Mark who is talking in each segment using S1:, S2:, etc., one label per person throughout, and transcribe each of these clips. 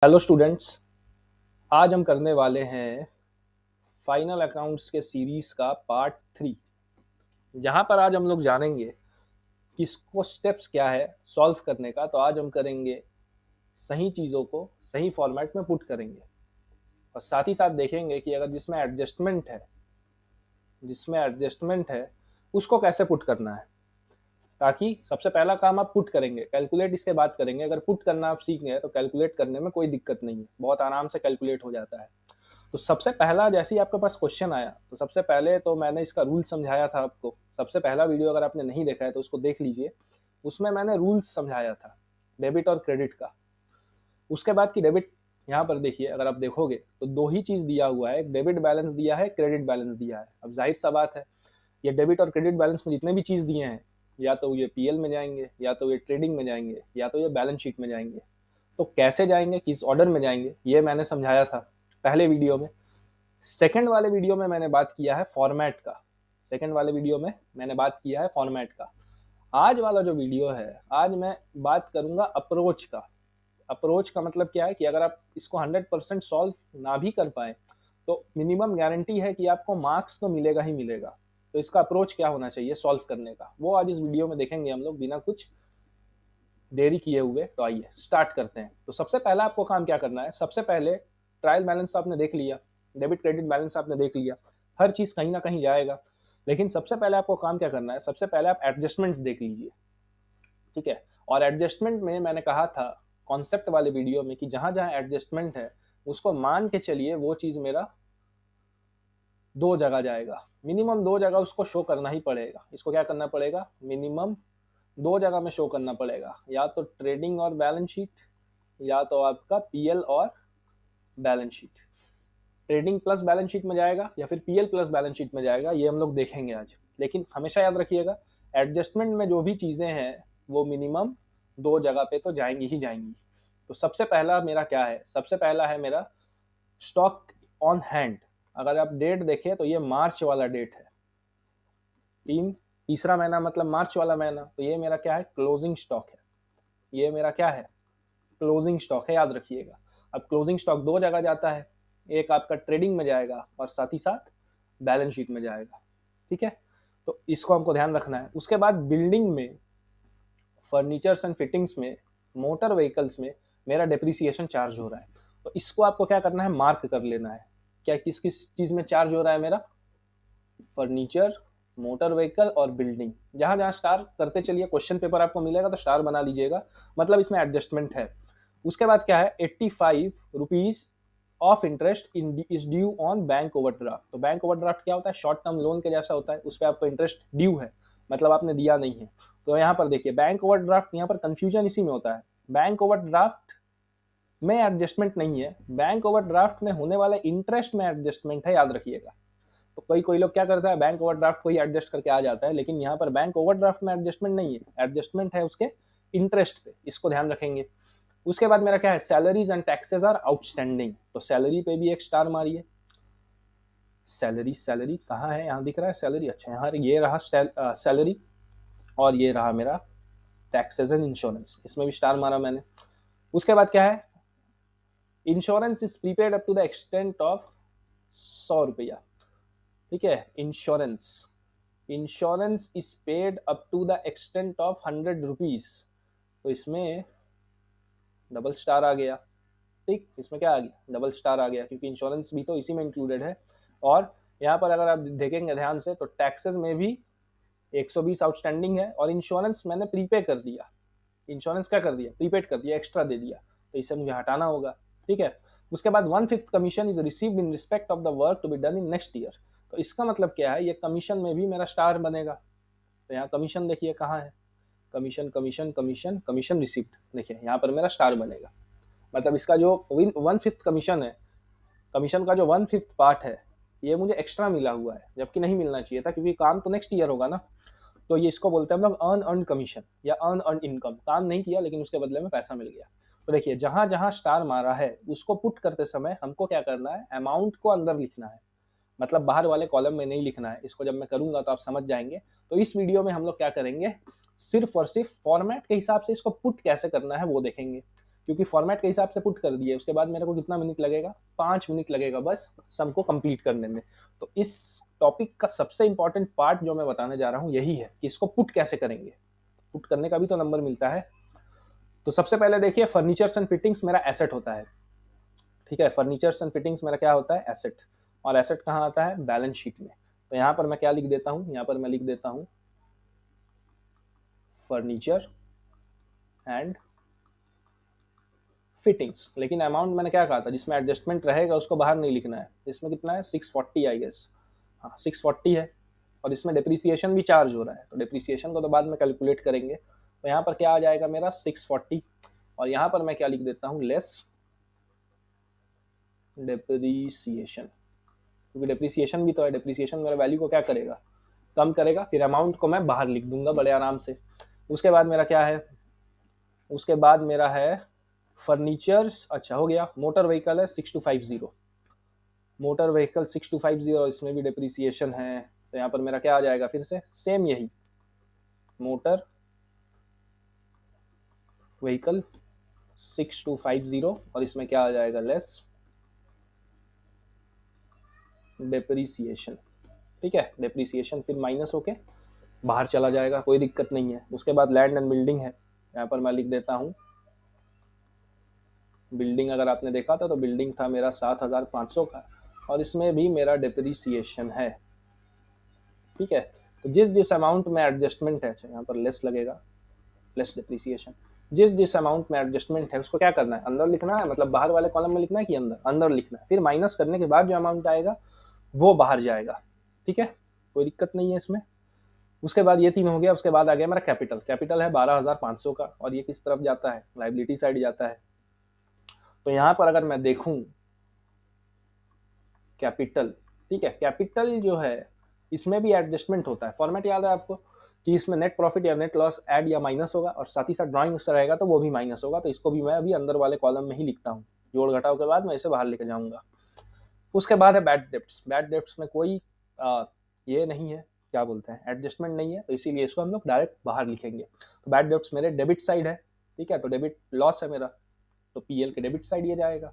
S1: Hello students, आज हम करने वाले हैं फाइनल अकाउंट्स के सीरीज का पार्ट 3, जहां पर आज हम लोग जानेंगे कि इसको स्टेप्स क्या है सॉल्व करने का। तो आज हम करेंगे सही चीज़ों को सही फॉर्मेट में पुट करेंगे और साथ ही साथ देखेंगे कि अगर जिसमें एडजस्टमेंट है उसको कैसे पुट करना है। ताकि सबसे पहला काम आप पुट करेंगे, कैलकुलेट इसके बाद करेंगे। अगर पुट करना आप सीख गए तो कैलकुलेट करने में कोई दिक्कत नहीं है, बहुत आराम से कैलकुलेट हो जाता है। तो सबसे पहला, जैसे ही आपके पास क्वेश्चन आया तो सबसे पहले तो मैंने इसका रूल समझाया था आपको। सबसे पहला वीडियो अगर आपने नहीं देखा है तो उसको देख लीजिए, उसमें मैंने रूल्स समझाया था डेबिट और क्रेडिट का। उसके बाद की डेबिट, यहाँ पर देखिए, अगर आप देखोगे तो दो ही चीज दिया हुआ है, एक डेबिट बैलेंस दिया है, क्रेडिट बैलेंस दिया है। अब जाहिर सा बात है, ये डेबिट और क्रेडिट बैलेंस में जितने भी चीज दिए हैं, या तो ये पीएल में जाएंगे, या तो ये ट्रेडिंग में जाएंगे, या तो ये बैलेंस शीट में जाएंगे। तो कैसे जाएंगे, किस ऑर्डर में जाएंगे, ये मैंने समझाया था पहले वीडियो में। सेकंड वाले वीडियो में मैंने बात किया है फॉर्मेट का। आज वाला जो वीडियो है, आज मैं बात करूंगा अप्रोच का। अप्रोच का मतलब क्या है कि अगर आप इसको 100% सॉल्व ना भी कर पाए तो मिनिमम गारंटी है कि आपको मार्क्स तो मिलेगा ही मिलेगा। तो इसका अप्रोच क्या होना चाहिए सॉल्व करने का, वो आज इस वीडियो में देखेंगे हम लोग बिना कुछ देरी किए हुए। तो आइए स्टार्ट करते हैं। तो सबसे पहला आपको काम क्या करना है, सबसे पहले ट्रायल बैलेंस आपने देख लिया, डेबिट क्रेडिट बैलेंस आपने देख लिया, हर चीज कहीं ना कहीं जाएगा। लेकिन सबसे पहले आपको काम क्या करना है, सबसे पहले आप एडजस्टमेंट्स देख लीजिए, ठीक है। और एडजस्टमेंट में मैंने कहा था कॉन्सेप्ट वाले वीडियो में कि जहां जहां एडजस्टमेंट है उसको मान के चलिए वो चीज मेरा दो जगह जाएगा, मिनिमम दो जगह उसको शो करना ही पड़ेगा। इसको क्या करना पड़ेगा, मिनिमम दो जगह में शो करना पड़ेगा, या तो ट्रेडिंग और बैलेंस शीट, या तो आपका पीएल और balance sheet. Trading plus balance sheet में जाएगा या फिर पीएल प्लस बैलेंस शीट में जाएगा, ये हम लोग देखेंगे आज। लेकिन हमेशा याद रखिएगा, एडजस्टमेंट में जो भी चीजें हैं वो मिनिमम दो जगह पे तो जाएंगी ही जाएंगी। तो सबसे पहला मेरा क्या है, सबसे पहला है मेरा स्टॉक ऑन हैंड। अगर आप डेट देखें तो ये मार्च वाला डेट है, तीसरा महीना मतलब मार्च वाला महीना। तो ये मेरा क्या है, क्लोजिंग स्टॉक है। ये मेरा क्या है, क्लोजिंग स्टॉक है, याद रखिएगा। अब क्लोजिंग स्टॉक दो जगह जाता है, एक आपका ट्रेडिंग में जाएगा और साथ ही साथ बैलेंस शीट में जाएगा, ठीक है। तो इसको हमको ध्यान रखना है। उसके बाद बिल्डिंग में, फर्नीचर्स एंड फिटिंग्स में, मोटर व्हीकल्स में मेरा डेप्रिसिएशन चार्ज हो रहा है। तो इसको आपको क्या करना है, मार्क कर लेना है। क्या किस किस चीज में चार्ज हो रहा है मेरा, फर्नीचर, मोटर व्हीकल और बिल्डिंग। जहां जहां स्टार करते चलिए, क्वेश्चन पेपर आपको मिलेगा तो स्टार बना लीजिएगा, मतलब इसमें एडजस्टमेंट है। उसके बाद क्या है, 85 rupees of interest is due on bank overdraft. तो बैंक ओवरड्राफ्ट क्या होता है, शॉर्ट टर्म लोन के जैसा होता है, उस पर आपको इंटरेस्ट ड्यू है, मतलब आपने दिया नहीं है। तो यहाँ पर देखिए बैंक ओवरड्राफ्ट, यहाँ पर कंफ्यूजन इसी में होता है। बैंक ओवरड्राफ्ट में एडजस्टमेंट नहीं है, बैंक ओवरड्राफ्ट में होने वाले इंटरेस्ट में एडजस्टमेंट है, याद रखिएगा। तो कोई लोग क्या करता है, बैंक ओवरड्राफ्ट को ही एडजस्ट करके आ जाता है, लेकिन यहाँ पर बैंक ओवरड्राफ्ट में एडजस्टमेंट नहीं है, एडजस्टमेंट है उसके इंटरेस्ट पे, इसको ध्यान रखेंगे। उसके बाद मेरा क्या है, salaries and taxes are outstanding. तो सैलरी पे भी एक स्टार मारिए। सैलरी कहाँ है, यहाँ दिख रहा है सैलरी, अच्छा यहाँ ये रहा सैलरी, और ये रहा मेरा टैक्सेस एंड इंश्योरेंस, इसमें भी स्टार मारा मैंने। उसके बाद क्या है, insurance is prepaid up to the extent of 100 रुपया, ठीक है। Insurance is paid up to the extent of 100 rupees. तो इसमें डबल स्टार आ गया, ठीक, इसमें क्या आ गया, डबल स्टार आ गया, क्योंकि इंश्योरेंस भी तो इसी में इंक्लूडेड है। और यहाँ पर अगर आप देखेंगे ध्यान से तो टैक्सेस में भी 120 आउटस्टैंडिंग है, और इंश्योरेंस मैंने प्रीपे कर दिया, इंश्योरेंस क्या कर दिया, प्रीपेड कर दिया, एक्स्ट्रा दे दिया, तो इसे मुझे हटाना होगा, ठीक है। उसके बाद 1/5 commission is received in respect of the work to be done in next year. तो इसका मतलब क्या है, ये कमीशन में भी मेरा स्टार बनेगा। तो यहाँ कमीशन देखिए कहाँ है, commission commission commission commission receipt, देखिए यहाँ पर मेरा स्टार बनेगा। मतलब इसका जो 1/5 कमीशन है, कमीशन का जो 1/5 पार्ट है, ये मुझे एक्स्ट्रा मिला हुआ है, जबकि नहीं मिलना चाहिए था, क्योंकि काम तो नेक्स्ट ईयर होगा ना। तो ये इसको बोलते हैं हम लोग अर्न कमीशन या अर्न इनकम। काम नहीं किया लेकिन उसके बदले में पैसा मिल गया। तो देखिए जहां जहां स्टार मारा है उसको पुट करते समय हमको क्या करना है, अमाउंट को अंदर लिखना है, मतलब बाहर वाले कॉलम में नहीं लिखना है। इसको जब मैं करूंगा तो आप समझ जाएंगे। तो इस वीडियो में हम लोग क्या करेंगे, सिर्फ और सिर्फ फॉर्मेट के हिसाब से इसको पुट कैसे करना है वो देखेंगे, क्योंकि फॉर्मेट के हिसाब से पुट कर दिए। उसके बाद मेरे को कितना मिनट लगेगा, 5 मिनट लगेगा बस सम को कंप्लीट करने में। तो इस टॉपिक का सबसे इंपॉर्टेंट पार्ट जो मैं बताने जा रहा हूँ यही है कि इसको पुट कैसे करेंगे, पुट करने का भी तो नंबर मिलता है। तो सबसे पहले देखिए, फर्नीचर्स एंड फिटिंग्स मेरा एसेट होता है, ठीक है। फर्नीचर्स एंड फिटिंग्स मेरा क्या होता है, एसेट। और एसेट कहाँ आता है, बैलेंस शीट में। तो यहाँ पर मैं क्या लिख देता हूँ, यहाँ पर मैं लिख देता हूँ फर्नीचर एंड फिटिंग्स। लेकिन अमाउंट मैंने क्या कहा था, जिसमें एडजस्टमेंट रहेगा उसको बाहर नहीं लिखना है। इसमें कितना है, 640 आई गेस, हाँ 640 है। और इसमें डिप्रिसिएशन भी चार्ज हो रहा है, तो डिप्रिसिएशन को तो बाद में कैलकुलेट करेंगे। तो यहाँ पर क्या आ जाएगा मेरा 640, और यहाँ पर मैं क्या लिख देता हूँ, लेस डिप्रिसिएशन, क्योंकि डिप्रिसिएशन भी तो है। डिप्रिसिएशन मेरे वैल्यू को क्या करेगा, कम करेगा। फिर अमाउंट को मैं बाहर लिख दूंगा बड़े आराम से। उसके बाद मेरा क्या है, उसके बाद मेरा है फर्नीचर्स, अच्छा हो गया। मोटर व्हीकल है 6250, मोटर व्हीकल 6250, इसमें भी डिप्रिसिएशन है। तो यहाँ पर मेरा क्या आ जाएगा, फिर से सेम यही मोटर व्हीकल 6250, और इसमें क्या आ जाएगा, लेस डिप्रिसिएशन, ठीक है। डिप्रिसिएशन फिर माइनस होके बाहर चला जाएगा, कोई दिक्कत नहीं है। उसके बाद लैंड एंड बिल्डिंग है, यहाँ पर मैं लिख देता हूँ बिल्डिंग। अगर आपने देखा था तो बिल्डिंग था मेरा 7500 का, और इसमें भी मेरा डिप्रिसिएशन है, ठीक है। तो जिस जिस अमाउंट में एडजस्टमेंट है, यहाँ पर लेस लगेगा, लेस डिप्रिसिएशन। जिस जिस अमाउंट में एडजस्टमेंट है उसको क्या करना है, अंदर लिखना है, मतलब बाहर वाले कॉलम में लिखना है कि अंदर, अंदर लिखना है। फिर माइनस करने के बाद जो अमाउंट आएगा वो बाहर जाएगा, ठीक है, कोई दिक्कत नहीं है इसमें। उसके बाद ये 3 हो गया। उसके बाद आ गया मेरा कैपिटल। कैपिटल है 12500 का, और ये किस तरफ जाता है, लाइबिलिटी साइड जाता है। तो यहाँ पर अगर मैं देखूं कैपिटल, ठीक है, कैपिटल जो है इसमें भी एडजस्टमेंट होता है। फॉर्मेट याद है आपको कि इसमें नेट प्रॉफिट या नेट लॉस ऐड या माइनस होगा, और साथ ही साथ ड्राइंग रहेगा तो वो भी माइनस होगा। तो इसको भी मैं अभी अंदर वाले कॉलम में ही लिखता हूँ, जोड़ घटाव के बाद मैं इसे बाहर लेके जाऊंगा। उसके बाद है बैड डेप्ट्स। बैड डेप्ट्स में कोई ये नहीं है, क्या बोलते हैं, एडजस्टमेंट नहीं है, तो इसीलिए इसको हम लोग डायरेक्ट बाहर लिखेंगे। तो बैड डेप्ट्स मेरे डेबिट साइड है, ठीक है। तो डेबिट लॉस है मेरा, तो पीएल के डेबिट साइड ये जाएगा।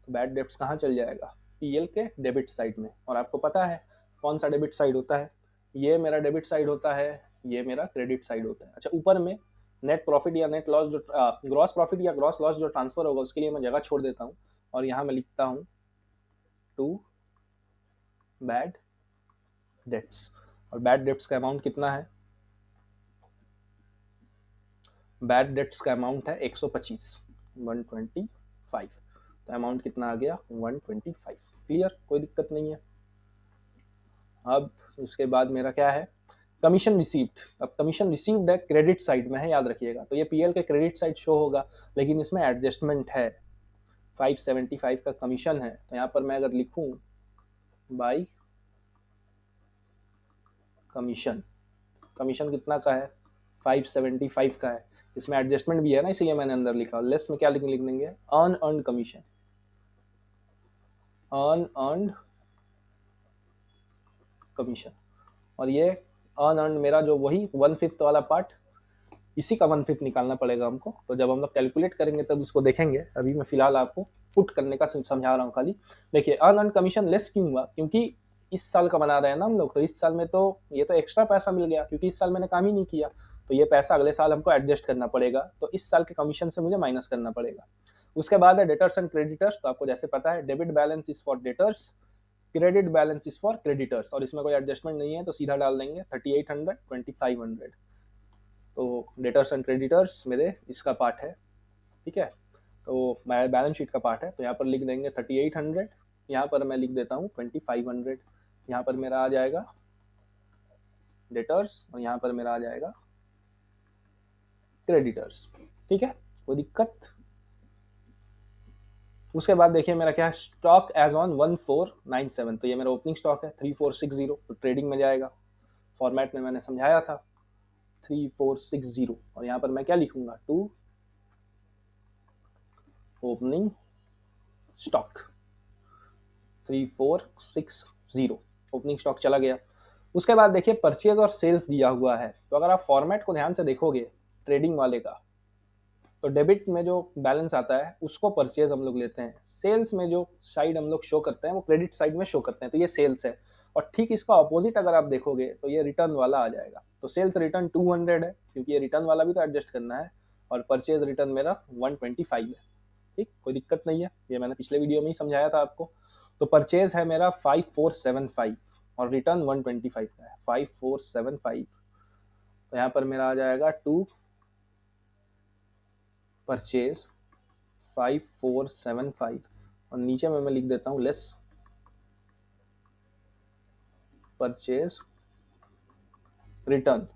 S1: तो बैड डेप्ट्स कहाँ चल जाएगा, पीएल के डेबिट साइड में। और आपको पता है कौन सा डेबिट साइड होता है, ये मेरा डेबिट साइड होता है, ये मेरा क्रेडिट साइड होता है। अच्छा, ऊपर में नेट प्रॉफिट या नेट लॉस जो ग्रॉस प्रॉफिट या ग्रॉस लॉस जो ट्रांसफर होगा उसके लिए मैं जगह छोड़ देता हूँ, और यहाँ मैं लिखता हूँ टू बैड डेट्स। और बैड डेट्स का अमाउंट कितना है, बैड डेट्स का अमाउंट है 125, 125। तो अमाउंट कितना आ गया, 125। क्लियर, कोई दिक्कत नहीं है। अब उसके बाद मेरा क्या है, कमीशन रिसीव्ड। अब कमीशन रिसीव्ड है, क्रेडिट साइड में है, याद रखिएगा। तो ये पीएल के क्रेडिट साइड शो होगा, लेकिन इसमें एडजस्टमेंट है, 575 का कमीशन है। तो यहाँ पर मैं अगर लिखूं बाई कमीशन, कमीशन कितना का है, 575 का है। इसमें एडजस्टमेंट भी है ना, इसलिए मैंने अंदर लिखा। लेस में क्या लिख देंगे, earn earn commission, earn earn commission. और ये अर्न अर्न मेरा जो वही 1/5 वाला पार्ट, इसी का 1/5 निकालना पड़ेगा हमको। तो जब हम लोग कैलकुलेट करेंगे तब उसको देखेंगे। अभी मैं फिलहाल आपको पुट करने का समझा रहा हूँ खाली। देखिए, अर्न अर्न कमीशन लेस क्यों हुआ, क्योंकि इस साल का बना रहे हैं ना हम लोग, तो इस साल में तो ये तो एक्स्ट्रा पैसा मिल गया, क्योंकि इस साल मैंने काम ही नहीं किया। तो ये पैसा अगले साल हमको एडजस्ट करना पड़ेगा, तो इस साल के कमीशन से मुझे माइनस करना पड़ेगा। उसके बाद है डेटर्स एंड क्रेडिटर्स। तो आपको जैसे पता है, debit balance is for debtors, credit balance is for creditors. और इसमें कोई एडजस्टमेंट नहीं है, तो सीधा डाल देंगे 3800, 2500। तो डेटर्स एंड क्रेडिटर्स मेरे इसका पार्ट है, ठीक है। तो बैलेंस शीट का पार्ट है। तो यहाँ पर लिख देंगे 3800, यहाँ पर मैं लिख देता हूँ 2500। यहाँ पर मेरा आ जाएगा डेटर्स, और यहाँ पर मेरा आ जाएगा क्रेडिटर्स, ठीक है, कोई दिक्कत। उसके बाद देखिए मेरा क्या है, स्टॉक एज ऑन 1497। तो ये मेरा ओपनिंग स्टॉक है 3460, तो ट्रेडिंग में जाएगा। फॉर्मेट में मैंने समझाया था 3460। और यहाँ पर मैं क्या लिखूंगा, to opening stock 3460, opening stock चला गया। उसके बाद देखिए परचेज और सेल्स दिया हुआ है। तो अगर आप फॉर्मेट को ध्यान से देखोगे ट्रेडिंग वाले का, तो डेबिट में जो बैलेंस आता है उसको परचेज हम लोग लेते हैं, सेल्स में जो साइड हम लोग शो करते हैं वो क्रेडिट साइड में शो करते हैं, तो ये सेल्स है। और ठीक इसका ऑपोजिट अगर आप देखोगे तो ये रिटर्न वाला आ जाएगा। तो सेल्स रिटर्न 200 है क्योंकि ये रिटर्न वाला भी तो एडजस्ट करना है, और परचेज रिटर्न मेरा 125 है। ठीक, कोई दिक्कत नहीं है, ये मैंने पिछले वीडियो में ही समझाया था आपको। तो परचेज है मेरा 5475 और रिटर्न 125 का है, 5475। तो यहाँ पर मेरा आ जाएगा टू परचेज 5475, और नीचे में मैं लिख देता हूँ लेस परचेज रिटर्न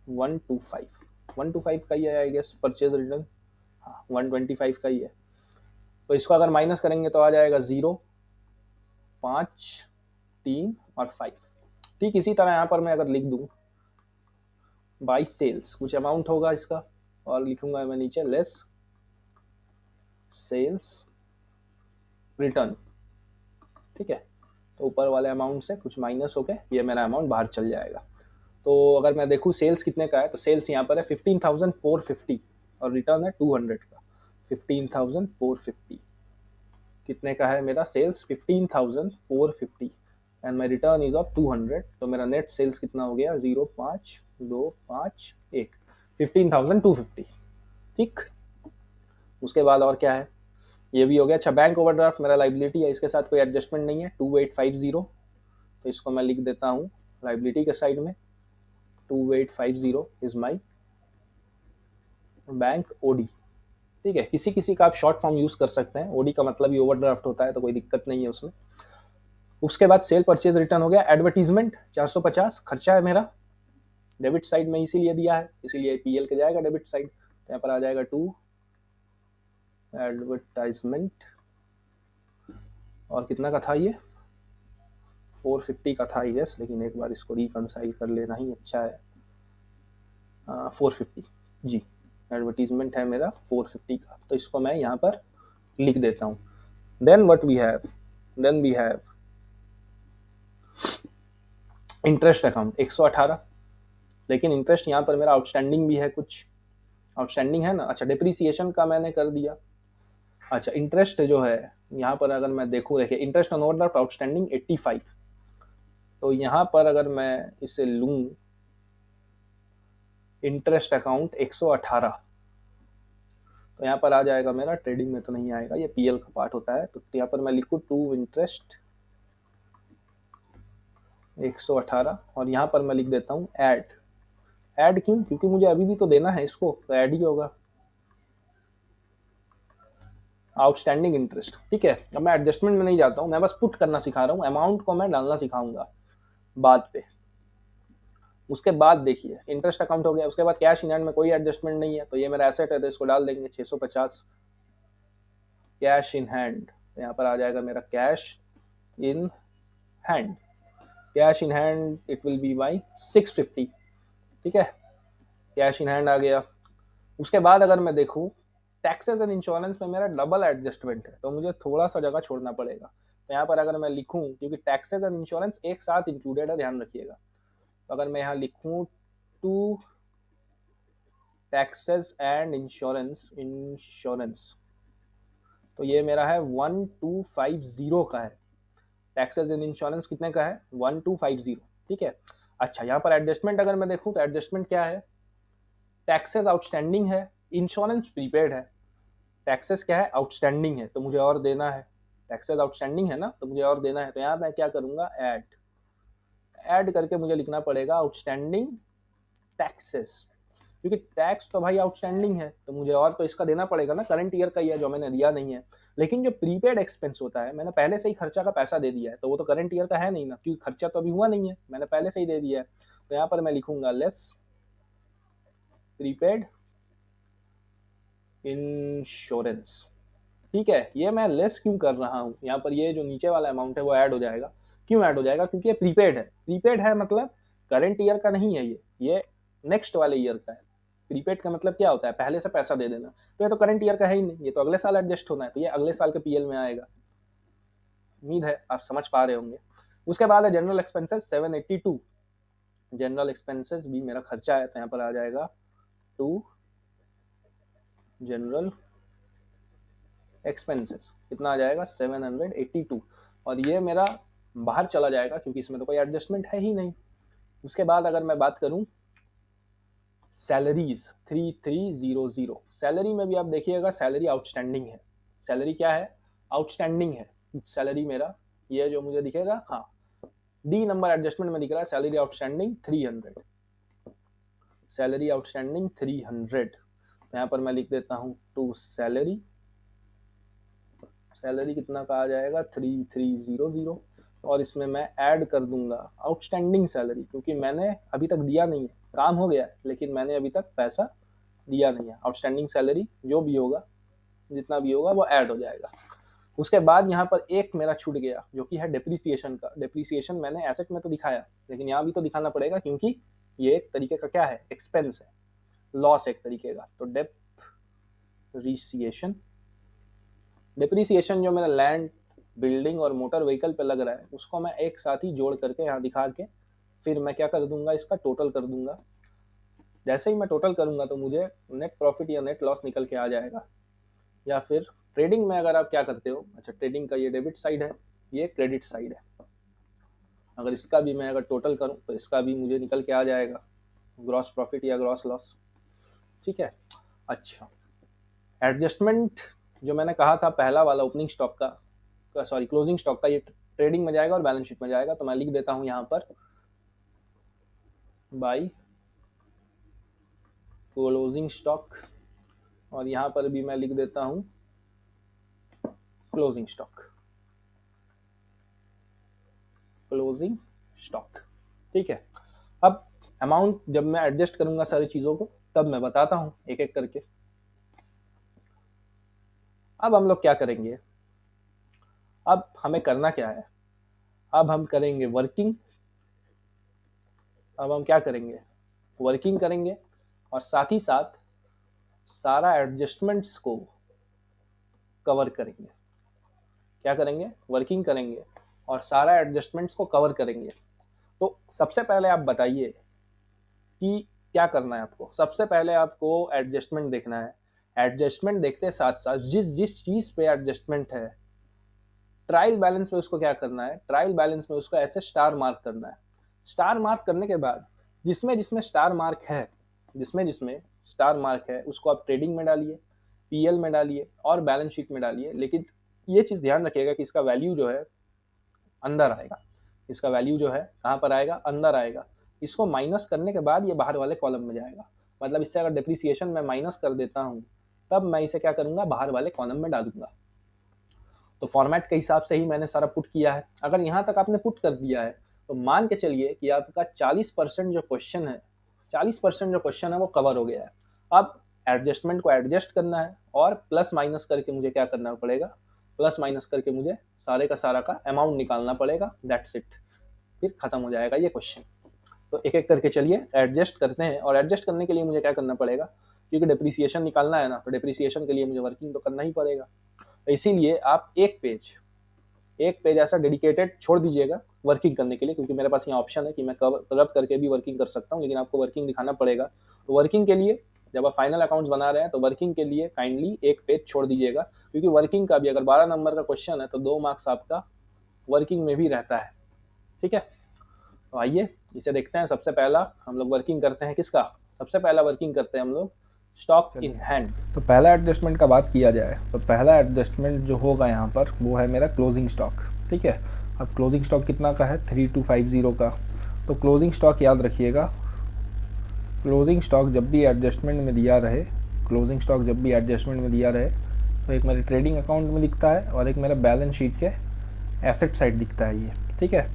S1: 125 का ही है आई गेस परचेज रिटर्न, हाँ 125 का ही है। तो इसको अगर माइनस करेंगे तो आ जाएगा 0, 5, 3 और 5। ठीक इसी तरह यहाँ पर मैं अगर लिख दूँ बाई सेल्स, कुछ अमाउंट होगा इसका, और लिखूंगा मैं नीचे लेस सेल्स रिटर्न। ठीक है, तो ऊपर वाले अमाउंट से कुछ माइनस होके ये मेरा अमाउंट बाहर चल जाएगा। तो अगर मैं देखूँ सेल्स कितने का है, तो सेल्स यहाँ पर है 15,450 और रिटर्न है 200 का। 15,450 कितने का है मेरा sales, 15,450 and my return is of 200। तो मेरा नेट सेल्स कितना हो गया 0,5,2,5,1 15,250। ठीक, उसके बाद और क्या है, ये भी हो गया। अच्छा, बैंक ओवरड्राफ्ट मेरा लाइबिलिटी है, इसके साथ कोई एडजस्टमेंट नहीं है, 2850। तो इसको मैं लिख देता हूँ लाइबिलिटी के साइड में, 2850 इज माई बैंक ओडी। ठीक है, किसी किसी का आप शॉर्ट फॉर्म यूज कर सकते हैं, ओडी का मतलब ही ओवरड्राफ्ट होता है, तो कोई दिक्कत नहीं है उसमें। उसके बाद सेल परचेज रिटर्न हो गया। एडवर्टीजमेंट 450 खर्चा है मेरा, डेबिट साइड में इसीलिए दिया है, इसीलिए पीएल के जाएगा डेबिट साइड। तो यहाँ पर आ जाएगा टू एडवर्टाइजमेंट, और कितना का था ये 450 का था आई गेस, लेकिन एक बार इसको रिकंसाइल कर लेना ही अच्छा है। 450 जी, एडवर्टीजमेंट है मेरा 450 का, तो इसको मैं यहाँ पर लिख देता हूँ। Then what we have, then we have interest account 118, लेकिन इंटरेस्ट यहाँ पर मेरा आउटस्टैंडिंग भी है, कुछ आउटस्टैंडिंग है ना। अच्छा, डिप्रिसिएशन का मैंने कर दिया। अच्छा, इंटरेस्ट जो है यहाँ पर अगर मैं देखूँ, देखिए इंटरेस्ट ऑन ओवरड्राफ्ट आउटस्टैंडिंग 85, तो यहाँ पर अगर मैं इसे लूँ इंटरेस्ट अकाउंट 118, तो यहाँ पर आ जाएगा मेरा, ट्रेडिंग में तो नहीं आएगा, ये पीएल का पार्ट होता है। तो यहाँ पर मैं लिखूँ टू इंटरेस्ट 118, और यहाँ पर मैं लिख देता हूँ ऐड। ऐड क्यों, क्योंकि मुझे अभी भी तो देना है इसको, तो ऐड ही होगा आउटस्टैंडिंग इंटरेस्ट। ठीक है, अब मैं एडजस्टमेंट में नहीं जाता हूँ, मैं बस पुट करना सिखा रहा हूँ, अमाउंट को मैं डालना सिखाऊंगा बाद पे। उसके बाद देखिए इंटरेस्ट अकाउंट हो गया, उसके बाद कैश इन हैंड में कोई एडजस्टमेंट नहीं है, तो ये मेरा एसेट है, तो इसको डाल देंगे 650 कैश इन हैंड। तो यहाँ पर आ जाएगा मेरा cash in hand, cash in hand it will be by 650। ठीक है, कैश इन हैंड आ गया। उसके बाद अगर मैं देखूँ टैक्सेस एंड इंश्योरेंस में मेरा डबल एडजस्टमेंट है, तो मुझे थोड़ा सा जगह छोड़ना पड़ेगा। तो यहाँ पर अगर मैं लिखूँ, क्योंकि टैक्सेस एंड इंश्योरेंस एक साथ इंक्लूडेड है, ध्यान रखिएगा, तो अगर मैं यहाँ लिखूँ टू टैक्सेस एंड इंश्योरेंस, तो ये मेरा है 1250 का है। टैक्सेस एंड इंश्योरेंस कितने का है 1250। ठीक है, अच्छा यहाँ पर एडजस्टमेंट अगर मैं देखूँ तो एडजस्टमेंट क्या है, टैक्सेस आउटस्टैंडिंग है, इंश्योरेंस प्रीपेड है। टैक्सेस क्या है आउटस्टैंडिंग है, तो मुझे और देना है, टैक्सेस आउटस्टैंडिंग है ना, तो मुझे और देना है। तो यहाँ मैं क्या करूँगा, ऐड करके मुझे लिखना पड़ेगा आउटस्टैंडिंग टैक्सेस, क्योंकि टैक्स तो भाई आउटस्टैंडिंग है, तो मुझे और तो इसका देना पड़ेगा ना, करंट ईयर का ही है जो मैंने दिया नहीं है। लेकिन जो प्रीपेड एक्सपेंस होता है, मैंने पहले से ही खर्चा का पैसा दे दिया है, तो वो तो करंट ईयर का है नहीं ना, क्योंकि खर्चा तो अभी हुआ नहीं है, मैंने पहले से ही दे दिया है। तो यहाँ पर मैं लिखूंगा लेस प्रीपेड इंश्योरेंस। ठीक है, ये मैं लेस क्यों कर रहा हूँ, यहाँ पर ये जो नीचे वाला अमाउंट है वो ऐड हो जाएगा। क्यों ऐड हो जाएगा, क्योंकि ये प्रीपेड है। प्रीपेड है मतलब करंट ईयर का नहीं है, ये नेक्स्ट वाले ईयर का है। प्रीपेड का मतलब क्या होता है, पहले से पैसा दे देना, तो ये तो करंट ईयर का है ही नहीं, ये तो अगले साल एडजस्ट होना है, तो ये अगले साल के पीएल में आएगा। उम्मीद है आप समझ पा रहे होंगे। उसके बाद है जनरल एक्सपेंसेस 782, जनरल एक्सपेंसेस भी मेरा खर्चा है, तो यहाँ पर आ जाएगा टू जनरल एक्सपेंसेस कितना आ जाएगा 782, और ये मेरा बाहर चला जाएगा क्योंकि इसमें तो कोई एडजस्टमेंट है ही नहीं। उसके बाद अगर मैं बात करूं सैलरीज 3300, सैलरी में भी आप देखिएगा सैलरी आउटस्टैंडिंग है। सैलरी क्या है? आउटस्टैंडिंग है सैलरी मेरा, ये जो मुझे दिखेगा, हाँ डी नंबर एडजस्टमेंट में दिख रहा है सैलरी आउटस्टैंडिंग 300, सैलरी आउटस्टैंडिंग 300। तो यहाँ पर मैं लिख देता हूँ टू सैलरी, सैलरी कितना का आ जाएगा 3300, और इसमें मैं ऐड कर दूंगा आउटस्टैंडिंग सैलरी, क्योंकि मैंने अभी तक दिया नहीं है, काम हो गया है लेकिन मैंने अभी तक पैसा दिया नहीं है। आउटस्टैंडिंग सैलरी जो भी होगा, जितना भी होगा वो ऐड हो जाएगा। उसके बाद यहाँ पर एक मेरा छूट गया जो कि है डेप्रीसिएशन का। डेप्रीसिएशन मैंने एसेट में तो दिखाया, लेकिन यहाँ भी तो दिखाना पड़ेगा क्योंकि ये एक तरीके का क्या है, एक्सपेंस है, लॉस एक तरीके का। तो डेप्रीसिएशन, डेप्रीसिएशन जो मेरा लैंड, बिल्डिंग और मोटर व्हीकल पे लग रहा है उसको मैं एक साथ ही जोड़ करके यहाँ दिखा के फिर मैं क्या कर दूंगा, इसका टोटल कर दूंगा। जैसे ही मैं टोटल करूंगा तो मुझे नेट प्रॉफिट या नेट लॉस निकल के आ जाएगा। या फिर ट्रेडिंग में अगर आप क्या करते हो, अच्छा ट्रेडिंग का ये डेबिट साइड है, ये क्रेडिट साइड है, अगर इसका भी मैं अगर टोटल करूं तो इसका भी मुझे निकल के आ जाएगा ग्रॉस प्रॉफिट या ग्रॉस लॉस। ठीक है, अच्छा एडजस्टमेंट जो मैंने कहा था पहला वाला ओपनिंग स्टॉक का, सॉरी क्लोजिंग स्टॉक का, ये ट्रेडिंग में जाएगा और बैलेंस शीट में जाएगा। तो मैं लिख देता हूं यहाँ पर बाय क्लोजिंग स्टॉक, और यहाँ पर भी मैं लिख देता हूं क्लोजिंग स्टॉक, क्लोजिंग स्टॉक। ठीक है, अब अमाउंट जब मैं एडजस्ट करूंगा सारी चीजों को तब मैं बताता हूं एक एक करके। अब हम लोग क्या करेंगे, अब हमें करना क्या है, अब हम करेंगे वर्किंग। अब हम क्या करेंगे, वर्किंग करेंगे और साथ ही साथ सारा एडजस्टमेंट्स को कवर करेंगे। क्या करेंगे, वर्किंग करेंगे और सारा एडजस्टमेंट्स को कवर करेंगे। तो सबसे पहले आप बताइए कि क्या करना है आपको। सबसे पहले आपको एडजस्टमेंट देखना है। एडजस्टमेंट देखते साथ साथ जिस जिस चीज पे एडजस्टमेंट है, ट्रायल बैलेंस में उसको क्या करना है, ट्रायल बैलेंस में उसको ऐसे स्टार मार्क करना है। स्टार मार्क करने के बाद जिसमें जिसमें स्टार मार्क है, जिसमें जिसमें स्टार मार्क है उसको आप ट्रेडिंग में डालिए, पीएल में डालिए और बैलेंस शीट में डालिए। लेकिन ये चीज ध्यान रखिएगा कि इसका वैल्यू जो है अंदर आएगा, इसका वैल्यू जो है कहाँ पर आएगा, अंदर आएगा। इसको माइनस करने के बाद ये बाहर वाले कॉलम में जाएगा। मतलब इससे अगर डिप्रिसिएशन मैं माइनस कर देता हूँ तब मैं इसे क्या करूंगा, बाहर वाले कॉलम में डालूंगा। तो फॉर्मेट के हिसाब से ही मैंने सारा पुट किया है। अगर यहाँ तक आपने पुट कर दिया है तो मान के चलिए कि आपका 40% जो क्वेश्चन है, 40% जो क्वेश्चन है वो कवर हो गया है। अब एडजस्टमेंट को एडजस्ट करना है और प्लस माइनस करके मुझे क्या करना पड़ेगा, प्लस माइनस करके मुझे सारे का सारा का अमाउंट निकालना पड़ेगा। दैट्स इट, फिर खत्म हो जाएगा ये क्वेश्चन। तो एक एक करके चलिए एडजस्ट करते हैं। और एडजस्ट करने के लिए मुझे क्या करना पड़ेगा, क्योंकि डिप्रिसिएशन निकालना है ना, तो डिप्रिसिएशन के लिए मुझे वर्किंग तो करना ही पड़ेगा। तो इसीलिए आप एक पेज ऐसा डेडिकेटेड छोड़ दीजिएगा वर्किंग करने के लिए, क्योंकि मेरे पास यहाँ ऑप्शन है कि मैं रब करके भी वर्किंग कर सकता हूँ, लेकिन आपको वर्किंग दिखाना पड़ेगा। तो वर्किंग के लिए जब आप फाइनल अकाउंट्स बना रहे हैं तो वर्किंग के लिए काइंडली एक पेज छोड़ दीजिएगा, क्योंकि वर्किंग का भी अगर 12 नंबर का क्वेश्चन है तो 2 मार्क्स आपका वर्किंग में भी रहता है। ठीक है, तो आइए इसे देखते हैं। सबसे पहला हम लोग वर्किंग करते हैं किसका, सबसे पहला वर्किंग करते हैं हम लोग स्टॉक इन हैंड। तो पहला एडजस्टमेंट का बात किया जाए तो पहला एडजस्टमेंट जो होगा यहाँ पर वो है मेरा क्लोजिंग स्टॉक। ठीक है, अब क्लोजिंग स्टॉक कितना का है, 3250 का। तो क्लोजिंग स्टॉक याद रखिएगा, क्लोजिंग स्टॉक जब भी एडजस्टमेंट में दिया रहे, क्लोजिंग स्टॉक जब भी एडजस्टमेंट में दिया रहे तो एक मेरे ट्रेडिंग अकाउंट में दिखता है और एक मेरा बैलेंस शीट के एसेट साइड दिखता है ये। ठीक है,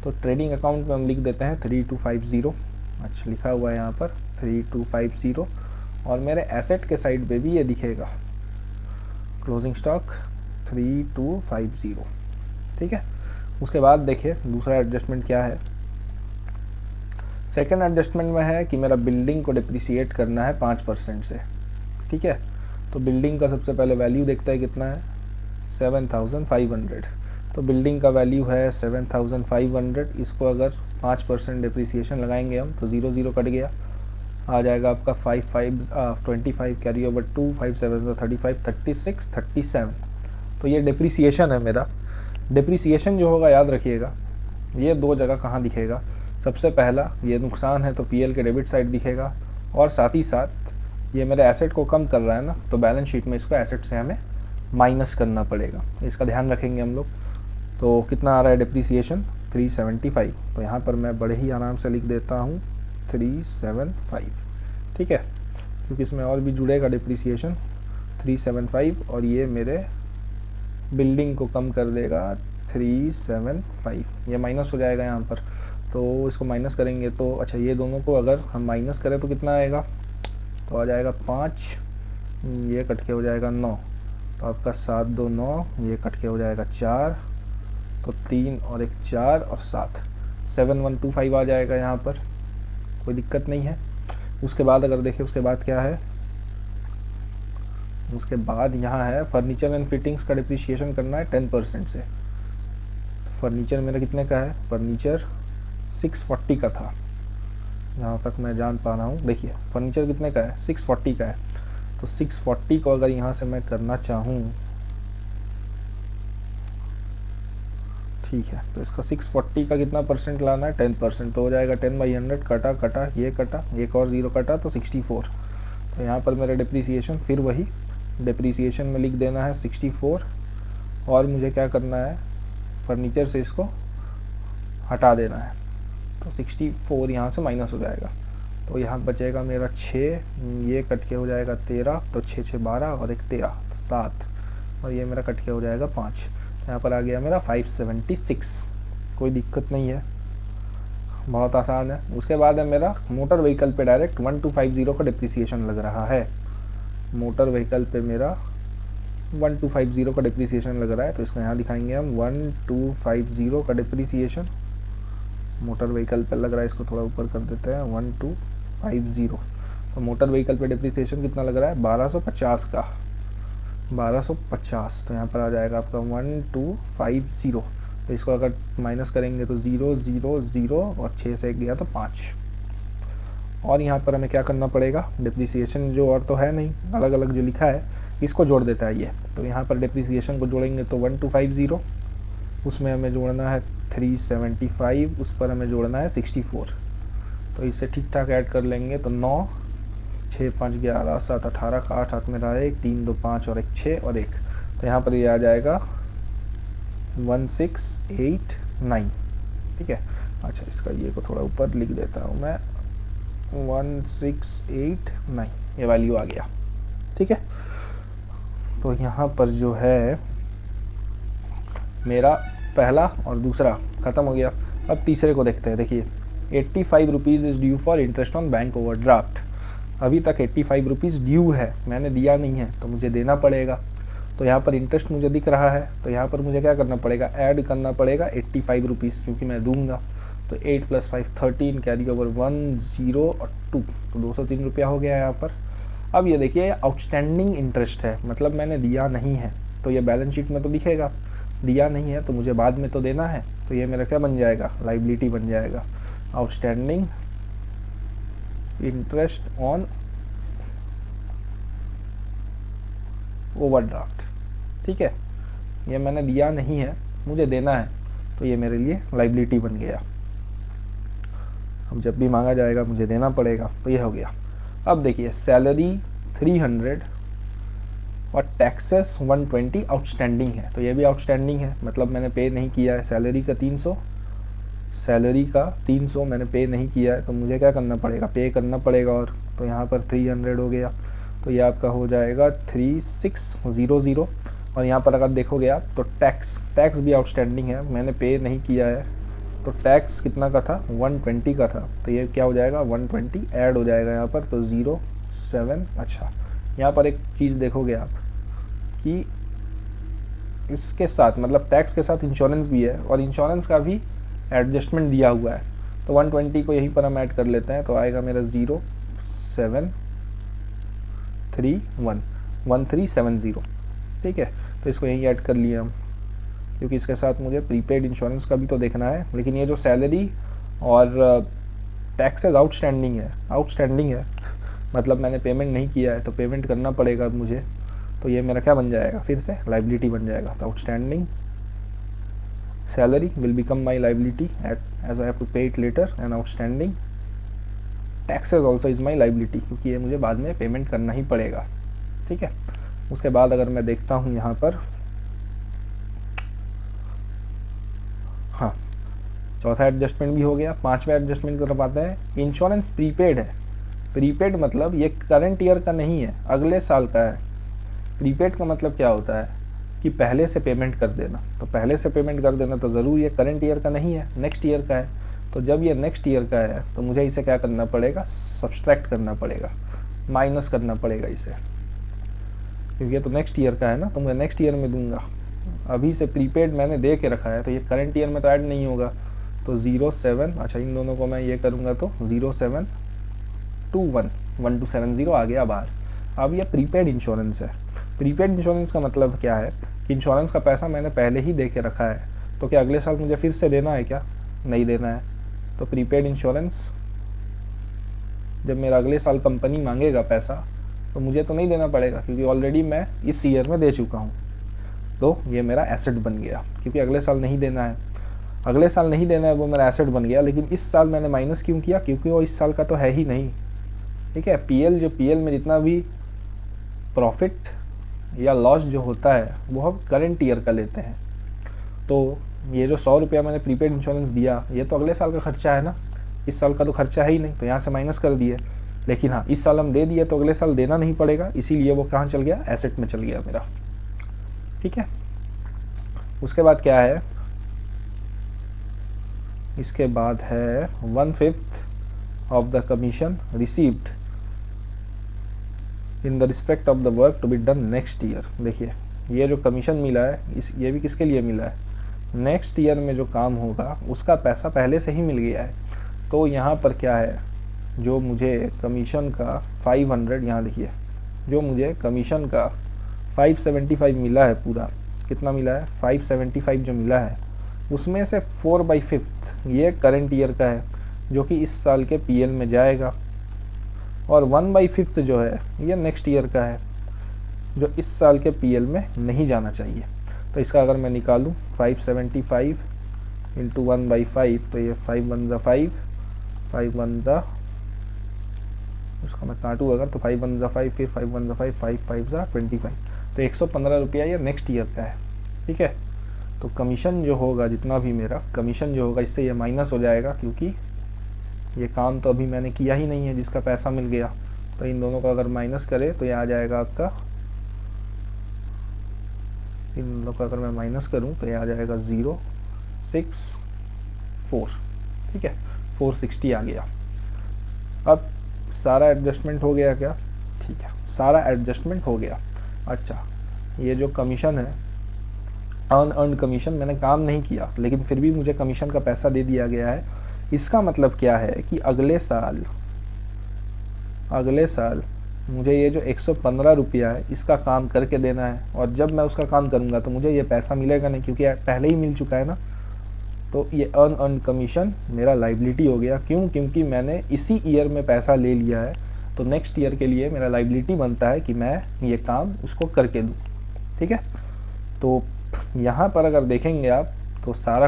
S1: तो ट्रेडिंग अकाउंट में हम लिख देते हैं 3250, अच्छा लिखा हुआ है यहाँ पर 3250, और मेरे एसेट के साइड पे भी ये दिखेगा क्लोजिंग स्टॉक 3250। ठीक है, उसके बाद देखिए दूसरा एडजस्टमेंट क्या है। सेकंड एडजस्टमेंट में है कि मेरा बिल्डिंग को डिप्रिसिएट करना है 5% से। ठीक है, तो बिल्डिंग का सबसे पहले वैल्यू देखता है कितना है, 7500। तो बिल्डिंग का वैल्यू है 7500, इसको अगर 5% डिप्रिसिएशन लगाएंगे हम तो 0 0 कट गया, आ जाएगा आपका 25 कैरी ओवर 2, 5 7 35, 36, 37। तो ये डिप्रिसिएशन है मेरा। डिप्रिसिएशन जो होगा याद रखिएगा, ये दो जगह कहाँ दिखेगा। सबसे पहला ये नुकसान है तो पीएल के डेबिट साइड दिखेगा, और साथ ही साथ ये मेरे एसेट को कम कर रहा है ना, तो बैलेंस शीट में इसको एसेट से हमें माइनस करना पड़ेगा। इसका ध्यान रखेंगे हम लोग। तो कितना आ रहा है डिप्रिसिएशन? 375। तो यहाँ पर मैं बड़े ही आराम से लिख देता हूँ 375, ठीक है, क्योंकि इसमें और भी जुड़ेगा डिप्रिसिएशन। 375 और ये मेरे बिल्डिंग को कम कर देगा 375। ये माइनस हो जाएगा यहाँ पर, तो इसको माइनस करेंगे तो अच्छा, ये दोनों को अगर हम माइनस करें तो कितना आएगा? तो आ जाएगा 5, ये कट के हो जाएगा 9, तो आपका 7 2 9, ये कट के हो जाएगा 4, तो 3 और 1 4 और 7, 7125 आ जाएगा यहाँ पर, कोई दिक्कत नहीं है। उसके बाद अगर देखें उसके बाद क्या है, उसके बाद यहाँ है फर्नीचर एंड फिटिंग्स का डिप्रिशिएशन करना है 10% से। फर्नीचर मेरा कितने का है? फर्नीचर 640 का था, जहाँ तक मैं जान पा रहा हूँ। देखिए फर्नीचर कितने का है? 640 का है। तो 640 को अगर यहाँ से मैं करना चाहूँ, ठीक है, तो इसका 640 का कितना परसेंट लाना है? 10%। तो हो जाएगा 10/100, कटा कटा, ये कटा, एक और ज़ीरो कटा, तो 64। तो यहाँ पर मेरा डिप्रिसिएशन, फिर वही डिप्रिसिएशन में लिख देना है 64, और मुझे क्या करना है, फर्नीचर से इसको हटा देना है। तो 64 यहाँ से माइनस हो जाएगा, तो यहाँ बचेगा मेरा 6, ये कट के हो जाएगा 13, तो 6 6 12 और 1 13, तो 7, और ये मेरा कट के हो जाएगा 5। यहाँ पर आ गया मेरा 576। कोई दिक्कत नहीं है, बहुत आसान है। उसके बाद है मेरा मोटर व्हीकल पे डायरेक्ट 1250 का डिप्रिसिएशन लग रहा है। मोटर व्हीकल पे मेरा 1250 का डिप्रिसिएशन लग रहा है, तो इसको यहाँ दिखाएंगे हम 1250 का डिप्रिसिएशन मोटर व्हीकल पे लग रहा है। इसको थोड़ा ऊपर कर देते हैं, 1250। तो मोटर व्हीकल पे डिप्रिसिएशन कितना लग रहा है? 1250 का, 1250। तो यहाँ पर आ जाएगा आपका 1250। तो इसको अगर माइनस करेंगे तो 0 0 0 और 6 से 1 गया तो 5। और यहाँ पर हमें क्या करना पड़ेगा? डिप्रिसिएशन जो और तो है नहीं, अलग अलग जो लिखा है इसको जोड़ देता है ये। तो यहाँ पर डिप्रिसिएशन को जोड़ेंगे तो 1250, उसमें हमें जोड़ना है 375, उस पर हमें जोड़ना है 64। तो इससे ठीक ठाक ऐड कर लेंगे तो 9 6 5 11 7 18 का 8 हाथ में रहा 1 3 2 5 और 1 6 और 1। तो यहाँ पर ये आ जाएगा 1689, ठीक है। अच्छा, इसका ये को थोड़ा ऊपर लिख देता हूँ मैं, 1689 ये वैल्यू आ गया, ठीक है। तो यहाँ पर जो है मेरा पहला और दूसरा ख़त्म हो गया। अब तीसरे को देखते हैं। देखिए 85 rupees is due for interest on bank overdraft. अभी तक 85 रुपीज़ ड्यू है, मैंने दिया नहीं है तो मुझे देना पड़ेगा। तो यहाँ पर इंटरेस्ट मुझे दिख रहा है, तो यहाँ पर मुझे क्या करना पड़ेगा? ऐड करना पड़ेगा 85 रुपीज़, क्योंकि मैं दूंगा। तो 8 + 5 13, कैरी ओवर 1 0 और 2, तो 203 रुपया हो गया यहाँ पर। अब ये देखिए आउटस्टैंडिंग इंटरेस्ट है, मतलब मैंने दिया नहीं है, तो ये बैलेंस शीट में तो दिखेगा। दिया नहीं है तो मुझे बाद में तो देना है, तो ये मेरा क्या बन जाएगा? लाइबिलिटी बन जाएगा, आउटस्टैंडिंग इंटरेस्ट ऑन ओवरड्राफ्ट, ठीक है। ये मैंने दिया नहीं है, मुझे देना है, तो ये मेरे लिए लाइबिलिटी बन गया। अब जब भी मांगा जाएगा मुझे देना पड़ेगा, तो ये हो गया। अब देखिए सैलरी 300 और टैक्सेस 120 आउटस्टैंडिंग है, तो ये भी आउटस्टैंडिंग है, मतलब मैंने पे नहीं किया है। सैलरी का 300 मैंने पे नहीं किया है, तो मुझे क्या करना पड़ेगा? पे करना पड़ेगा। और तो यहाँ पर 300 हो गया, तो ये आपका हो जाएगा 3600। और यहाँ पर अगर देखोगे आप तो टैक्स भी आउटस्टैंडिंग है, मैंने पे नहीं किया है, तो टैक्स कितना का था? 120 का था, तो ये क्या हो जाएगा? 120 ऐड हो जाएगा यहाँ पर, तो 07। अच्छा, यहाँ पर एक चीज़ देखोगे आप कि इसके साथ मतलब टैक्स के साथ इंश्योरेंस भी है, और इंश्योरेंस का भी एडजस्टमेंट दिया हुआ है। तो 120 को यहीं पर हम ऐड कर लेते हैं, तो आएगा मेरा 0731 ठीक है। तो इसको यहीं ऐड कर लिया हम, क्योंकि इसके साथ मुझे प्रीपेड इंश्योरेंस का भी तो देखना है। लेकिन ये जो सैलरी और टैक्सेस आउटस्टैंडिंग है, मतलब मैंने पेमेंट नहीं किया है तो पेमेंट करना पड़ेगा मुझे, तो ये मेरा क्या बन जाएगा, फिर से लाइबिलिटी बन जाएगा। तो outstanding salary will become my liability as I have to pay it later, and outstanding taxes also is my liability, क्योंकि ये मुझे बाद में पेमेंट करना ही पड़ेगा। ठीक है, उसके बाद अगर मैं देखता हूँ यहाँ पर, हाँ चौथा एडजस्टमेंट भी हो गया। पांचवा एडजस्टमेंट की तरफ आते हैं। इंश्योरेंस प्रीपेड है। प्रीपेड मतलब ये करंट ईयर का नहीं है, अगले साल का है। प्रीपेड का मतलब क्या होता है कि पहले से पेमेंट कर देना। तो पहले से पेमेंट कर देना तो ज़रूर ये करंट ईयर का नहीं है, नेक्स्ट ईयर का है। तो जब ये नेक्स्ट ईयर का है तो मुझे इसे क्या करना पड़ेगा, सब्सट्रैक्ट करना पड़ेगा, माइनस करना पड़ेगा इसे, क्योंकि ये तो नेक्स्ट ईयर का है ना, तो मैं नेक्स्ट ईयर में दूंगा। अभी से प्रीपेड मैंने दे के रखा है तो ये करंट ईयर में तो ऐड नहीं होगा। तो 07, अच्छा इन दोनों को मैं ये करूँगा तो 0721 1270 आ गया बाहर। अब ये प्रीपेड इंश्योरेंस है। प्रीपेड इंश्योरेंस का मतलब क्या है कि इंश्योरेंस का पैसा मैंने पहले ही दे के रखा है, तो क्या अगले साल मुझे फिर से देना है क्या, नहीं देना है। तो प्रीपेड इंश्योरेंस जब मेरा अगले साल कंपनी मांगेगा पैसा तो मुझे तो नहीं देना पड़ेगा, क्योंकि ऑलरेडी मैं इस ईयर में दे चुका हूँ। तो ये मेरा एसेट बन गया, क्योंकि अगले साल नहीं देना है, अगले साल नहीं देना है, वो मेरा एसेट बन गया। लेकिन इस साल मैंने माइनस क्यों किया, क्योंकि वो इस साल का तो है ही नहीं। ठीक है, पीएल में जितना भी प्रॉफिट या लॉस जो होता है वो हम करंट ईयर का लेते हैं। तो ये जो 100 रुपया मैंने प्रीपेड इंश्योरेंस दिया, ये तो अगले साल का खर्चा है ना, इस साल का तो खर्चा है ही नहीं, तो यहाँ से माइनस कर दिए। लेकिन हाँ, इस साल हम दे दिए तो अगले साल देना नहीं पड़ेगा, इसीलिए वो कहाँ चल गया, एसेट में चल गया मेरा। ठीक है, उसके बाद क्या है, इसके बाद है 1/5 of the commission received in the respect of the work to be done next year. देखिए ये जो कमीशन मिला है ये भी किसके लिए मिला है, नेक्स्ट ईयर में जो काम होगा उसका पैसा पहले से ही मिल गया है। तो यहाँ पर क्या है, जो मुझे कमीशन का 500, यहाँ देखिए जो मुझे कमीशन का 575 मिला है, पूरा कितना मिला है 575 जो मिला है, उसमें से 4/5 ये करंट ईयर का है जो कि इस साल के पीएल में जाएगा, और 1/5 जो है ये नेक्स्ट ईयर का है जो इस साल के पीएल में नहीं जाना चाहिए। तो इसका अगर मैं निकालूं 575 इंटू 1/5, तो ये 5 1 ज़ा 5, 5 1 ज़ा, उसका मैं काटूँ अगर तो 5 1 ज़ा 5, फिर 5 1 ज़ा 5, 5 5 ज़ा 25, तो 115 रुपया ये नेक्स्ट ईयर का है। ठीक है, तो कमीशन जो होगा, जितना भी मेरा कमीशन जो होगा इससे ये माइनस हो जाएगा, क्योंकि ये काम तो अभी मैंने किया ही नहीं है जिसका पैसा मिल गया। तो इन दोनों का अगर माइनस करें तो ये आ जाएगा आपका, इन दोनों का अगर मैं माइनस करूं तो ये आ जाएगा 064। ठीक है, 460 आ गया। अब सारा एडजस्टमेंट हो गया क्या, ठीक है सारा एडजस्टमेंट हो गया। अच्छा, ये जो कमीशन है अनअर्न्ड कमीशन, मैंने काम नहीं किया लेकिन फिर भी मुझे कमीशन का पैसा दे दिया गया है। इसका मतलब क्या है कि अगले साल मुझे ये जो 115 रुपया है इसका काम करके देना है, और जब मैं उसका काम करूँगा तो मुझे ये पैसा मिलेगा नहीं, क्योंकि पहले ही मिल चुका है ना। तो ये अनअर्न्ड कमीशन मेरा लाइबिलिटी हो गया। क्यों, क्योंकि मैंने इसी ईयर में पैसा ले लिया है, तो नेक्स्ट ईयर के लिए मेरा लाइबिलिटी बनता है कि मैं ये काम उसको करके दूँ। ठीक है, तो यहाँ पर अगर देखेंगे आप तो सारा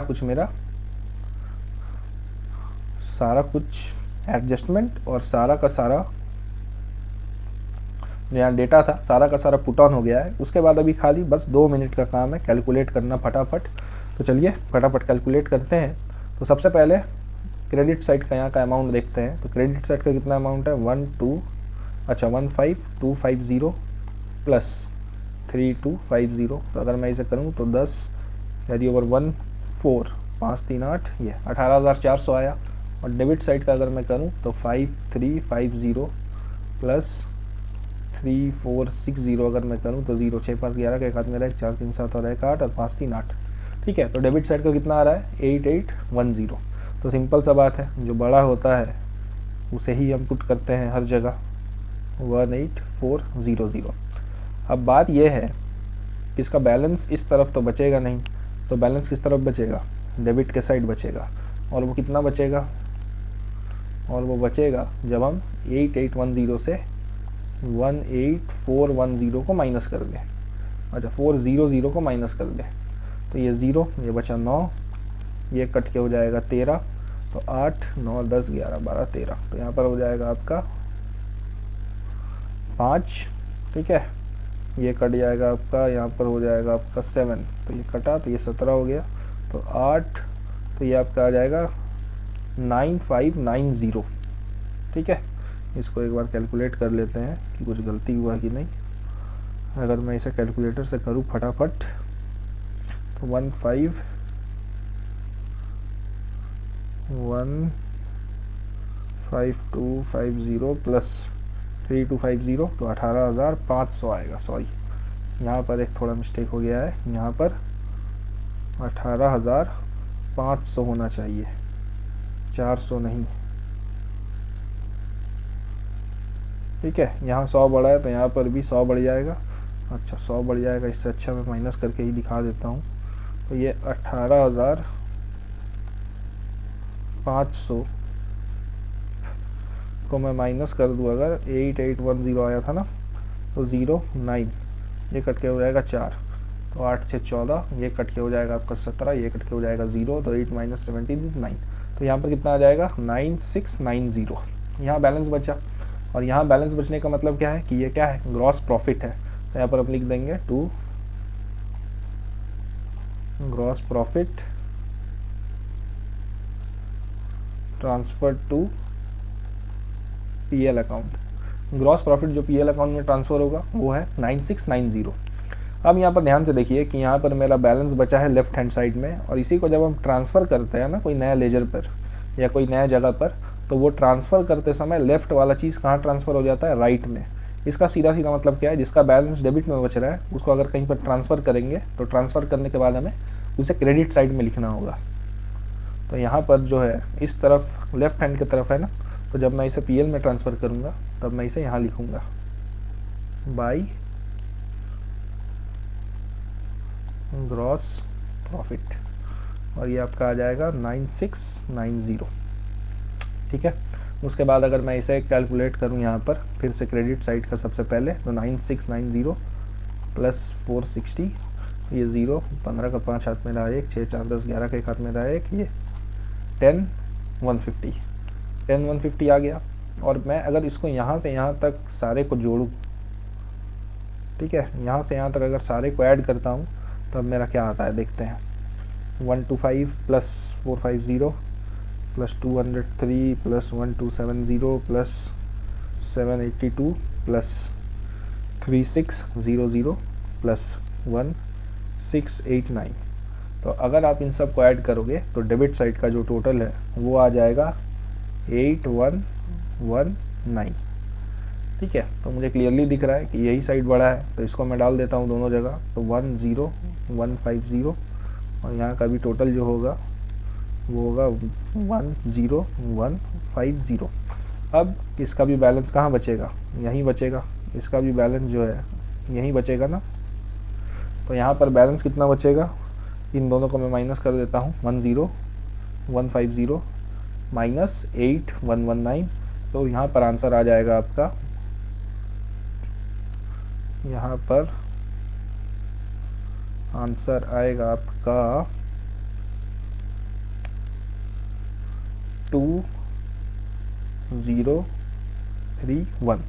S1: कुछ एडजस्टमेंट और सारा का सारा यहाँ डेटा था, सारा का सारा पुट ऑन हो गया है। उसके बाद अभी खाली बस 2 मिनट का काम है कैलकुलेट करना फटाफट। तो चलिए फटाफट कैलकुलेट करते हैं। तो सबसे पहले क्रेडिट साइड का यहाँ का अमाउंट देखते हैं। तो क्रेडिट साइड का कितना अमाउंट है, 15250 प्लस 3250। तो अगर मैं इसे करूँ तो 10 कैरी ओवर 14 5 3 8, ये 18,400 आया। और डेबिट साइड का अगर मैं करूँ तो 5350 प्लस 3460 अगर मैं करूँ तो 0 6 5 11 का एक हाथ मेरा 1 4 3 7 और 1 8 और 5 3 8। ठीक है, तो डेबिट साइड का कितना आ रहा है 8810। तो सिंपल सा बात है, जो बड़ा होता है उसे ही हम पुट करते हैं हर जगह, 18400। अब बात यह है कि इसका बैलेंस इस तरफ तो बचेगा नहीं, तो बैलेंस किस तरफ बचेगा, डेबिट के साइड बचेगा। और वो कितना बचेगा, और वो बचेगा जब हम 8810 से 18410 को माइनस कर दें, अच्छा 400 को माइनस कर दें, तो ये 0, ये बचा 9, ये कट के हो जाएगा 13, तो 8 9 10 11 12 13, तो यहाँ पर हो जाएगा आपका 5, ठीक है। ये कट जाएगा आपका, यहाँ पर हो जाएगा आपका 7, तो ये कटा, तो ये 17 हो गया, तो 8, तो ये आपका आ जाएगा 9590, ठीक है। इसको एक बार कैलकुलेट कर लेते हैं कि कुछ गलती हुआ कि नहीं। अगर मैं इसे कैलकुलेटर से करूँ फटाफट, तो 15250 प्लस 3250, तो 18,500 आएगा। सॉरी, यहाँ पर एक थोड़ा मिस्टेक हो गया है, यहाँ पर 18,500 होना चाहिए, 400 नहीं, ठीक है। यहाँ 100 बढ़ा है तो यहाँ पर भी 100 बढ़ जाएगा, अच्छा 100 बढ़ जाएगा, इससे अच्छा मैं माइनस करके ही दिखा देता हूँ। तो ये 18,500 को मैं माइनस कर दूँ, अगर 8810 आया था ना, तो 09, ये कट के हो जाएगा 4, तो 8 6 14, ये कट के हो जाएगा आपका 17, ये कट के हो जाएगा 0, तो 8 - 17 इज 9, तो यहाँ पर कितना आ जाएगा 9690। यहाँ बैलेंस बचा, और यहाँ बैलेंस बचने का मतलब क्या है कि ये क्या है, ग्रॉस प्रॉफिट है। तो यहाँ पर हम लिख देंगे to gross profit transfer to PL account. Gross profit जो पीएल अकाउंट में ट्रांसफ़र होगा वो है 9690। अब यहाँ पर ध्यान से देखिए कि यहाँ पर मेरा बैलेंस बचा है लेफ्ट हैंड साइड में, और इसी को जब हम ट्रांसफ़र करते हैं ना कोई नया लेजर पर या कोई नया जगह पर, तो वो ट्रांसफ़र करते समय लेफ़्ट वाला चीज़ कहाँ ट्रांसफ़र हो जाता है, राइट में। इसका सीधा सीधा मतलब क्या है, जिसका बैलेंस डेबिट में बच रहा है उसको अगर कहीं पर ट्रांसफ़र करेंगे तो ट्रांसफ़र करने के बाद हमें उसे क्रेडिट साइड में लिखना होगा। तो यहाँ पर जो है इस तरफ लेफ़्ट हैंड की तरफ है ना, तो जब मैं इसे पीएल में ट्रांसफ़र करूँगा तब मैं इसे यहाँ लिखूँगा बाय ग्रॉस प्रॉफिट, और ये आपका आ जाएगा 9690, ठीक है। उसके बाद अगर मैं इसे कैलकुलेट करूँ यहाँ पर फिर से क्रेडिट साइड का सबसे पहले, तो 9690 प्लस 460, ये 0, 15 का 5 हाथ में रहा 1, 6 4 10 11 का एक हाथ में रहा 1, ये 10 150 आ गया। और मैं अगर इसको यहाँ से यहाँ तक सारे को जोड़ूँ, ठीक है, यहाँ से यहाँ तक अगर सारे को ऐड करता हूँ तब मेरा क्या आता है देखते हैं। 125 plus 450 plus 203 plus 1270 plus 782 plus 3600 plus 1689। तो अगर आप इन सब को ऐड करोगे तो डेबिट साइड का जो टोटल है वो आ जाएगा 8119, ठीक है। तो मुझे क्लियरली दिख रहा है कि यही साइड बड़ा है, तो इसको मैं डाल देता हूँ दोनों जगह, तो 10150, और यहाँ का भी टोटल जो होगा वो होगा 10150। अब इसका भी बैलेंस कहाँ बचेगा, यहीं बचेगा, इसका भी बैलेंस जो है यहीं बचेगा ना। तो यहाँ पर बैलेंस कितना बचेगा, इन दोनों को मैं माइनस कर देता हूँ, 10150 माइनस 8119, तो यहाँ पर आंसर आ जाएगा आपका, यहाँ पर आंसर आएगा आपका 2031।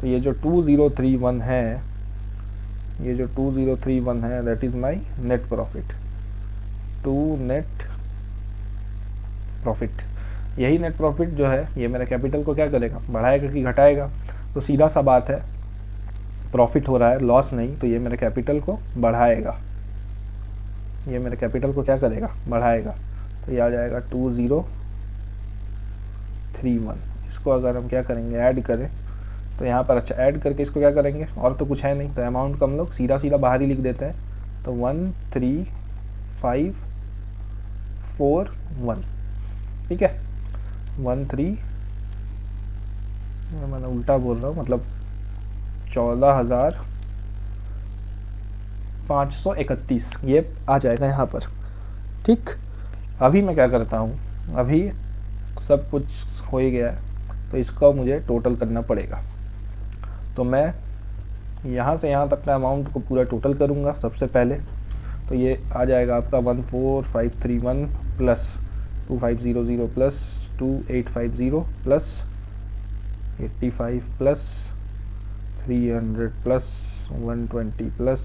S1: तो ये जो 2031 है, ये जो 2031 है that is my net profit, to net profit. यही नेट प्रॉफिट जो है ये मेरे कैपिटल को क्या करेगा, बढ़ाएगा कि घटाएगा। तो सीधा सा बात है, प्रॉफिट हो रहा है, लॉस नहीं, तो ये मेरे कैपिटल को बढ़ाएगा, ये मेरे कैपिटल को क्या करेगा, बढ़ाएगा। तो ये आ जाएगा 2031। इसको अगर हम क्या करेंगे, ऐड करें, तो यहाँ पर अच्छा ऐड करके इसको क्या करेंगे, और तो कुछ है नहीं, तो अमाउंट को हम लोग सीधा सीधा बाहर ही लिख देते हैं, तो 13541, ठीक है। 13, मैंने उल्टा बोल रहा हूँ, मतलब 14,531 ये आ जाएगा यहाँ पर, ठीक। अभी मैं क्या करता हूँ, अभी सब कुछ हो ही गया है, तो इसका मुझे टोटल करना पड़ेगा। तो मैं यहाँ से यहाँ तक का अमाउंट को पूरा टोटल करूँगा सबसे पहले। तो ये आ जाएगा आपका 14531 plus 2500 plus 2850 plus 85 plus 300 plus 120 plus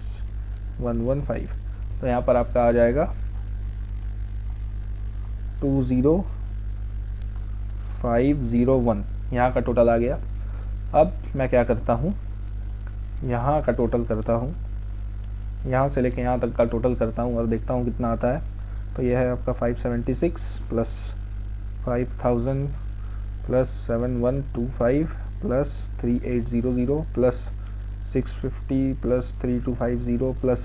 S1: 115। तो यहाँ पर आपका आ जाएगा 20501, यहाँ का टोटल आ गया। अब मैं क्या करता हूँ, यहाँ का टोटल करता हूँ, यहाँ से लेके यहाँ तक का टोटल करता हूँ और देखता हूँ कितना आता है। तो यह है आपका 576 plus 5000 plus 7125 plus 3800 plus 650 plus 3250 plus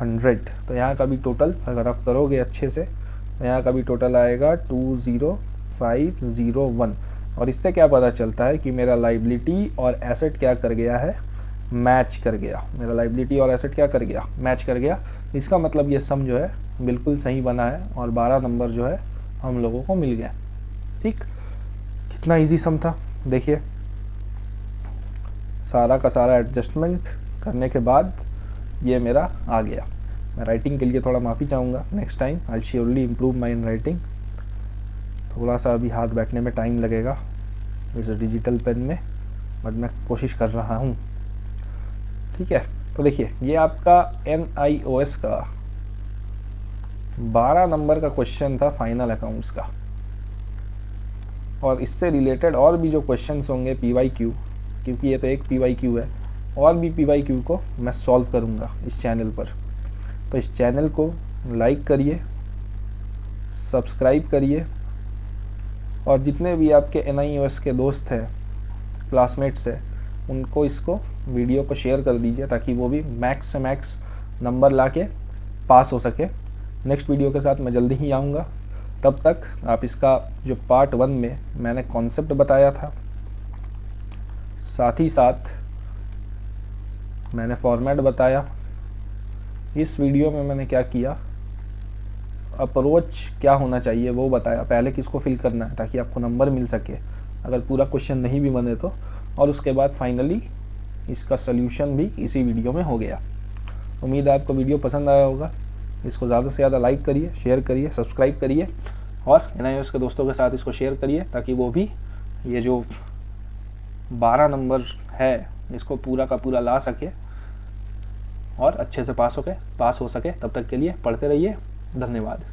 S1: 100। तो यहाँ का भी टोटल अगर आप करोगे अच्छे से तो यहाँ का भी टोटल आएगा 20501। और इससे क्या पता चलता है कि मेरा लाइबिलिटी और एसेट क्या कर गया है, मैच कर गया। मेरा लाइबिलिटी और एसेट क्या कर गया, मैच कर गया। इसका मतलब ये सम जो है बिल्कुल सही बना है और 12 नंबर जो है हम लोगों को मिल गया। ठीक, कितना इजी सम था देखिए। सारा का सारा एडजस्टमेंट करने के बाद ये मेरा आ गया। मैं राइटिंग के लिए थोड़ा माफ़ी चाहूँगा, next time I surely improve my in writing. थोड़ा सा अभी हाथ बैठने में टाइम लगेगा इस डिजिटल पेन में, बट मैं कोशिश कर रहा हूँ। ठीक है, तो देखिए ये आपका NIOS का 12 नंबर का क्वेश्चन था फाइनल अकाउंट्स का। और इससे रिलेटेड और भी जो क्वेश्चंस होंगे PYQ, क्योंकि ये तो एक PYQ है, और भी PYQ को मैं सॉल्व करूँगा इस चैनल पर। तो इस चैनल को लाइक करिए, सब्सक्राइब करिए, और जितने भी आपके NIOS के दोस्त हैं, क्लासमेट्स हैं, उनको इसको वीडियो को शेयर कर दीजिए ताकि वो भी मैक्स से मैक्स नंबर लाके पास हो सके। नेक्स्ट वीडियो के साथ मैं जल्दी ही आऊँगा। तब तक आप इसका जो पार्ट 1 में मैंने कॉन्सेप्ट बताया था, साथ ही साथ मैंने फॉर्मेट बताया। इस वीडियो में मैंने क्या किया, अप्रोच क्या होना चाहिए वो बताया, पहले किसको फिल करना है ताकि आपको नंबर मिल सके अगर पूरा क्वेश्चन नहीं भी बने तो। और उसके बाद फाइनली इसका सल्यूशन भी इसी वीडियो में हो गया। उम्मीद है आपको वीडियो पसंद आया होगा। इसको ज़्यादा से ज़्यादा लाइक करिए, शेयर करिए, सब्सक्राइब करिए, और NIOS के दोस्तों के साथ इसको शेयर करिए ताकि वो भी ये जो 12 नंबर है इसको पूरा का पूरा ला सके और अच्छे से पास हो सके। तब तक के लिए पढ़ते रहिए। धन्यवाद।